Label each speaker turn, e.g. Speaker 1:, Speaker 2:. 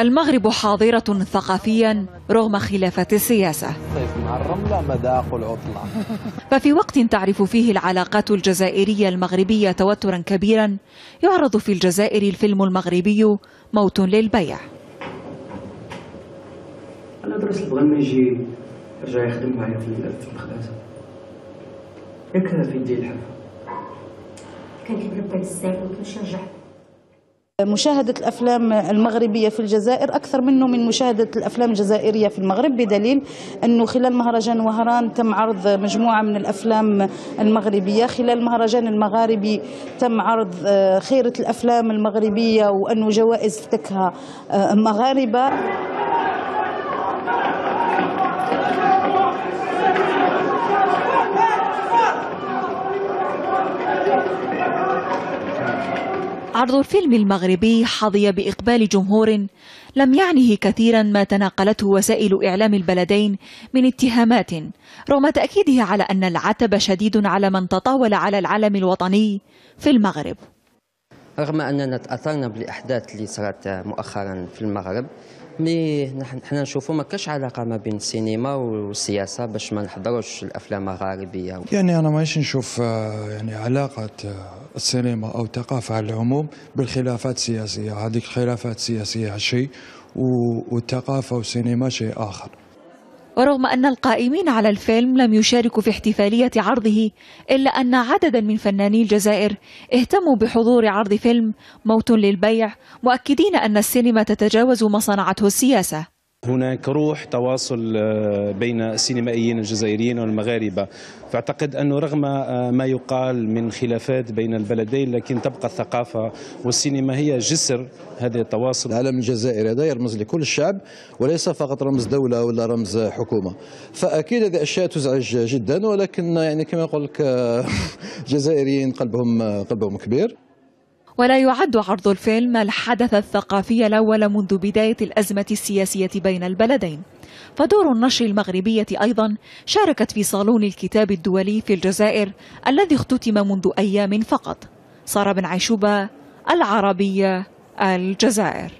Speaker 1: المغرب حاضرة ثقافيا رغم خلافات السياسة، ففي وقت تعرف فيه العلاقات الجزائرية المغربية توترا كبيرا، يعرض في الجزائر الفيلم المغربي موت للبيع.
Speaker 2: أنا درس بغا ما يجي يرجع يخدم معايا في المخبز، ياك في يدي الحفا
Speaker 3: كان كيبغي بزاف وكنشجع.
Speaker 4: مشاهدة الأفلام المغربية في الجزائر أكثر منه من مشاهدة الأفلام الجزائرية في المغرب، بدليل أنه خلال مهرجان وهران تم عرض مجموعة من الأفلام المغربية. خلال المهرجان المغاربي تم عرض خيرة الأفلام المغربية، وأنه جوائز افتتكها مغاربة.
Speaker 1: عرض الفيلم المغربي حظي بإقبال جمهور لم يعنه كثيرا ما تناقلته وسائل إعلام البلدين من اتهامات، رغم تأكيده على أن العتب شديد على من تطاول على العلم الوطني في المغرب.
Speaker 5: رغم أننا تأثرنا بالأحداث اللي صارت مؤخرا في المغرب، مي حنا نشوفوا ما كاش علاقه ما بين السينما والسياسه باش ما نحضروش الافلام المغاربيه.
Speaker 6: يعني انا ماشي نشوف يعني علاقه السينما او الثقافه على العموم بالخلافات السياسيه. هذيك الخلافات السياسيه شيء والثقافه والسينما شيء اخر.
Speaker 1: ورغم أن القائمين على الفيلم لم يشاركوا في احتفالية عرضه، إلا أن عددا من فناني الجزائر اهتموا بحضور عرض فيلم موت للبيع، مؤكدين أن السينما تتجاوز ما صنعته السياسة.
Speaker 7: هناك روح تواصل بين السينمائيين الجزائريين والمغاربة، فأعتقد أنه رغم ما يقال من خلافات بين البلدين، لكن تبقى الثقافة والسينما هي جسر هذا التواصل.
Speaker 8: العلم الجزائري هذا يرمز لكل الشعب وليس فقط رمز دولة ولا رمز حكومة، فأكيد هذه أشياء تزعج جدا، ولكن يعني كما يقول لك الجزائريين قلبهم كبير.
Speaker 1: ولا يعد عرض الفيلم الحدث الثقافي الأول منذ بداية الأزمة السياسية بين البلدين، فدور النشر المغربية أيضا شاركت في صالون الكتاب الدولي في الجزائر الذي اختتم منذ أيام فقط. سارة بن عيشوبة، العربية، الجزائر.